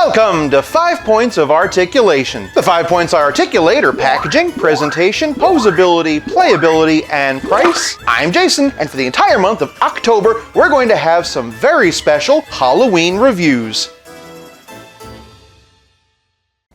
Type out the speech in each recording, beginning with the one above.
Welcome to 5 Points of Articulation. The 5 points I articulate are packaging, presentation, posability, playability, and price. I'm Jason, and for the entire month of October, we're going to have some very special Halloween reviews.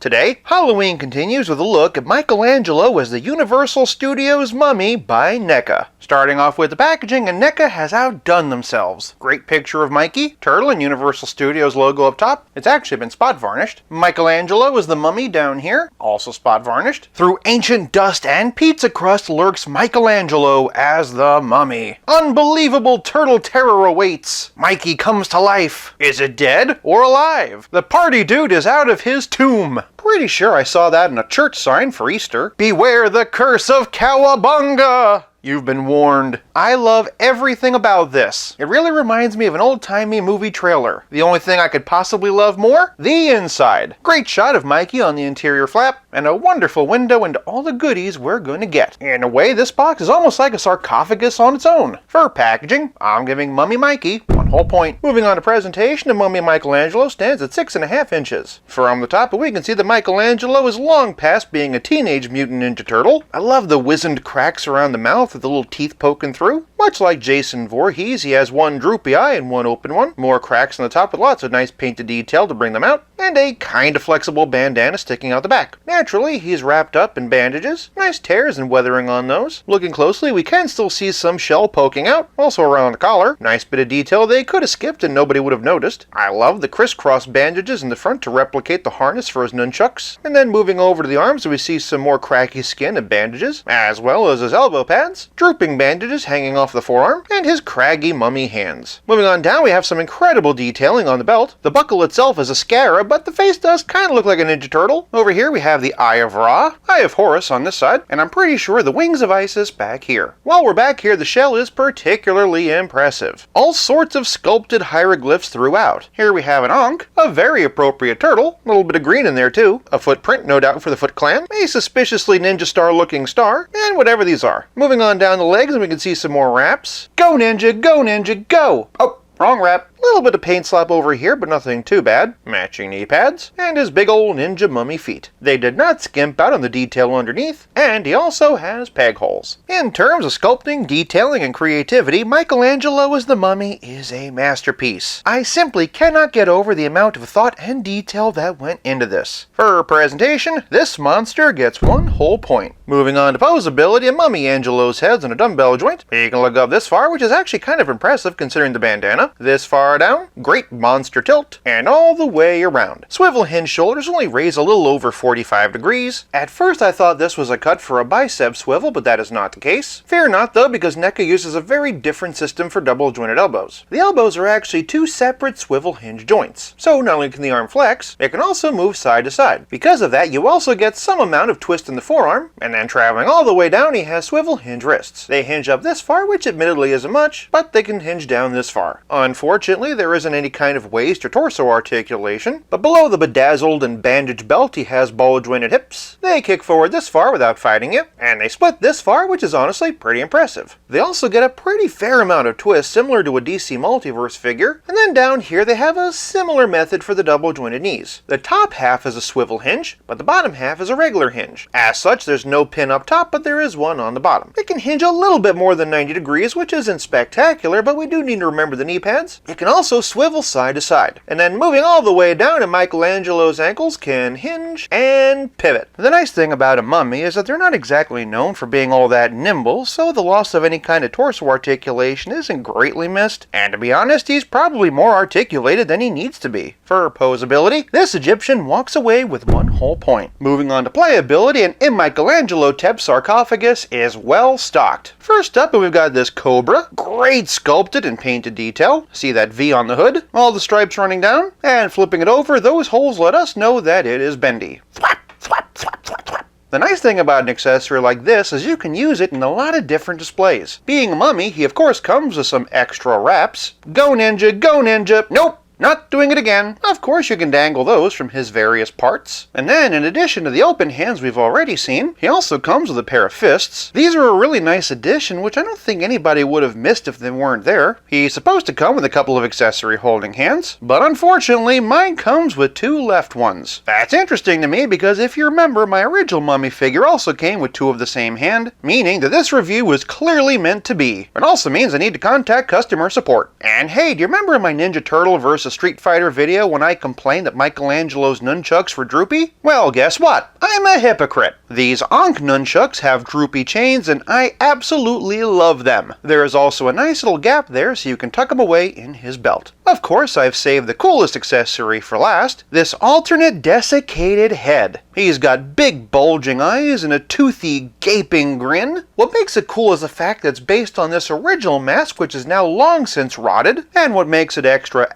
Today, Halloween continues with a look at Michelangelo as the Universal Studios Mummy by NECA. Starting off with the packaging, and NECA has outdone themselves. Great picture of Mikey, turtle, and Universal Studios logo up top. It's actually been spot varnished. Michelangelo is the mummy down here, also spot varnished. Through ancient dust and pizza crust lurks Michelangelo as the mummy. Unbelievable turtle terror awaits. Mikey comes to life. Is it dead or alive? The party dude is out of his tomb. Pretty sure I saw that in a church sign for Easter. Beware the curse of Cowabunga! You've been warned. I love everything about this. It really reminds me of an old-timey movie trailer. The only thing I could possibly love more? The inside. Great shot of Mikey on the interior flap, and a wonderful window into all the goodies we're going to get. In a way, this box is almost like a sarcophagus on its own. For packaging, I'm giving Mummy Mikey 1 whole point. Moving on to presentation, the Mummy Michelangelo stands at 6.5 inches. From the top, we can see that Michelangelo is long past being a teenage mutant ninja turtle. I love the wizened cracks around the mouth with the little teeth poking through. Much like Jason Voorhees, he has one droopy eye and one open one. More cracks on the top with lots of nice painted detail to bring them out. And a kind of flexible bandana sticking out the back. Naturally, he's wrapped up in bandages. Nice tears and weathering on those. Looking closely, we can still see some shell poking out, also around the collar. Nice bit of detail they could have skipped and nobody would have noticed. I love the crisscross bandages in the front to replicate the harness for his nunchucks. And then moving over to the arms, we see some more cracky skin and bandages, as well as his elbow pads, drooping bandages hanging off the forearm, and his craggy mummy hands. Moving on down, we have some incredible detailing on the belt. The buckle itself is a scarab, but the face does kind of look like a Ninja Turtle. Over here we have the Eye of Ra, Eye of Horus on this side, and I'm pretty sure the Wings of Isis back here. While we're back here, the shell is particularly impressive. All sorts of sculpted hieroglyphs throughout. Here we have an Ankh, a very appropriate turtle, a little bit of green in there too, a footprint no doubt for the Foot Clan, a suspiciously ninja star looking star, and whatever these are. Moving on down the legs, and we can see some more wraps. Go ninja, go ninja, go! Oh, wrong wrap. A little bit of paint slap over here, but nothing too bad. Matching knee pads, and his big old ninja mummy feet. They did not skimp out on the detail underneath, and he also has peg holes. In terms of sculpting, detailing, and creativity, Michelangelo as the mummy is a masterpiece. I simply cannot get over the amount of thought and detail that went into this. For presentation, this monster gets 1 whole point. Moving on to posability, and Mummy Angelo's head's on a dumbbell joint. You can look up this far, which is actually kind of impressive considering the bandana. This far down, great monster tilt, and all the way around. Swivel hinge shoulders only raise a little over 45 degrees. At first I thought this was a cut for a bicep swivel, but that is not the case. Fear not though, because NECA uses a very different system for double jointed elbows. The elbows are actually 2 separate swivel hinge joints. So not only can the arm flex, it can also move side to side. Because of that, you also get some amount of twist in the forearm, and then traveling all the way down he has swivel hinge wrists. They hinge up this far, which admittedly isn't much, but they can hinge down this far. Unfortunately, there isn't any kind of waist or torso articulation, but below the bedazzled and bandaged belt he has ball-jointed hips. They kick forward this far without fighting you, and they split this far, which is honestly pretty impressive. They also get a pretty fair amount of twist similar to a DC Multiverse figure, and then down here they have a similar method for the double-jointed knees. The top half is a swivel hinge, but the bottom half is a regular hinge. As such, there's no pin up top, but there is one on the bottom. It can hinge a little bit more than 90 degrees, which isn't spectacular, but we do need to remember the knee pads. It can also swivel side to side. And then moving all the way down, and Michelangelo's ankles can hinge and pivot. The nice thing about a mummy is that they're not exactly known for being all that nimble, so the loss of any kind of torso articulation isn't greatly missed. And to be honest, he's probably more articulated than he needs to be. For posability, this Egyptian walks away with 1 whole point. Moving on to playability, and in Michelangelo Tep's sarcophagus is well stocked. First up, we've got this cobra, great sculpted and painted detail. See that V on the hood, all the stripes running down, and flipping it over, those holes let us know that it is bendy. Thwap, thwap, thwap, thwap, thwap. The nice thing about an accessory like this is you can use it in a lot of different displays. Being a mummy, he of course comes with some extra wraps. Go ninja, nope! Not doing it again. Of course you can dangle those from his various parts. And then, in addition to the open hands we've already seen, he also comes with a pair of fists. These are a really nice addition, which I don't think anybody would have missed if they weren't there. He's supposed to come with a couple of accessory holding hands, but unfortunately mine comes with two left ones. That's interesting to me because if you remember, my original Mummy figure also came with two of the same hand, meaning that this review was clearly meant to be. It also means I need to contact customer support. And hey, do you remember in my Ninja Turtle vs. Street Fighter video when I complained that Michelangelo's nunchucks were droopy? Well, guess what? I'm a hypocrite. These Ankh nunchucks have droopy chains and I absolutely love them. There is also a nice little gap there so you can tuck them away in his belt. Of course, I've saved the coolest accessory for last, this alternate desiccated head. He's got big bulging eyes and a toothy, gaping grin. What makes it cool is the fact that it's based on this original mask, which is now long since rotted. And what makes it extra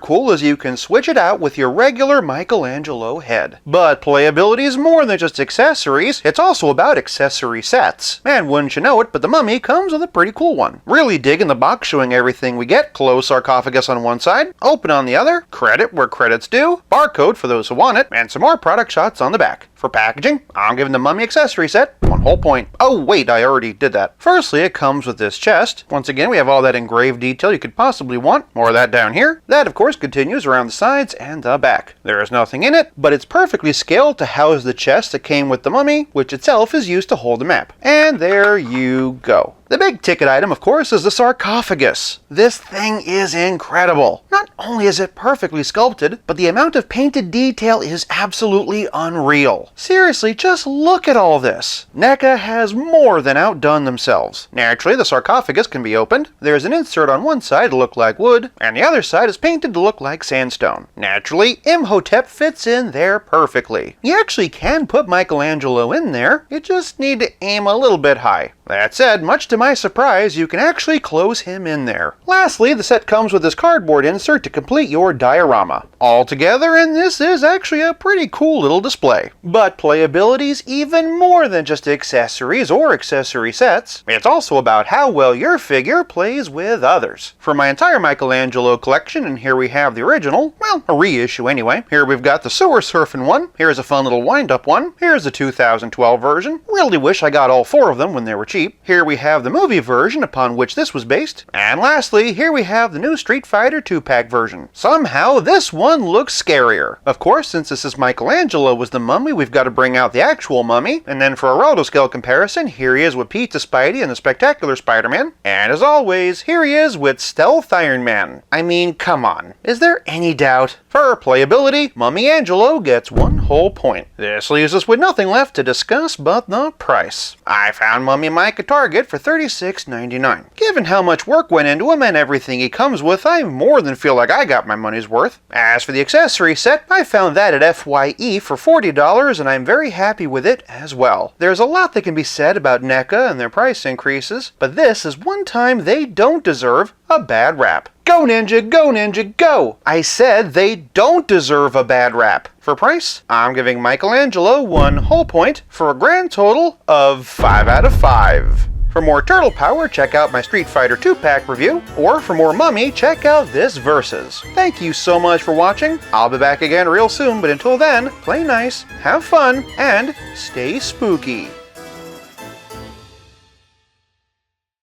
cool is you can switch it out with your regular Michelangelo head. But playability is more than just accessories, it's also about accessory sets. And wouldn't you know it, but the Mummy comes with a pretty cool one. Really digging the box showing everything we get. Closed sarcophagus on one side, open on the other, credit where credit's due, barcode for those who want it, and some more product shots on the back. For packaging, I'm giving the Mummy accessory set 1 whole point. Oh wait, I already did that. Firstly, it comes with this chest. Once again, we have all that engraved detail you could possibly want. More of that down here. That, of course, continues around the sides and the back. There is nothing in it, but it's perfectly scaled to house the chest that came with the Mummy, which itself is used to hold the map. And there you go. The big ticket item, of course, is the sarcophagus. This thing is incredible. Not only is it perfectly sculpted, but the amount of painted detail is absolutely unreal. Seriously, just look at all this. NECA has more than outdone themselves. Naturally, the sarcophagus can be opened. There's an insert on one side to look like wood, and the other side is painted to look like sandstone. Naturally, Imhotep fits in there perfectly. You actually can put Michelangelo in there, you just need to aim a little bit high. That said, much to my surprise, you can actually close him in there. Lastly, the set comes with this cardboard insert to complete your diorama. All together, and this is actually a pretty cool little display. But playability's even more than just accessories or accessory sets. It's also about how well your figure plays with others. For my entire Michelangelo collection, and here we have the original, well, a reissue anyway. Here we've got the sewer surfing one. Here's a fun little wind-up one. Here's the 2012 version. Really wish I got all 4 of them when they were cheap. Here we have the movie version upon which this was based. And lastly, here we have the new Street Fighter 2-pack version. Somehow, this one looks scarier. Of course, since this is Michelangelo was the Mummy, we've got to bring out the actual Mummy. And then for a rotoscale comparison, here he is with Pizza Spidey and the Spectacular Spider-Man. And as always, here he is with Stealth Iron Man. I mean, come on. Is there any doubt? For playability, Mummy-Angelo gets 1 whole point. This leaves us with nothing left to discuss but the price. I found Mummy Mike at Target for $36.99. Given how much work went into him and everything he comes with, I more than feel like I got my money's worth. As for the accessory set, I found that at FYE for $40 and I'm very happy with it as well. There's a lot that can be said about NECA and their price increases, but this is one time they don't deserve a bad rap. Go Ninja, go Ninja, go! I said they don't deserve a bad rap. For price, I'm giving Michelangelo 1 whole point for a grand total of 5 out of 5. For more Turtle Power, check out my Street Fighter 2-pack review, or for more Mummy, check out this Versus. Thank you so much for watching. I'll be back again real soon, but until then, play nice, have fun, and stay spooky.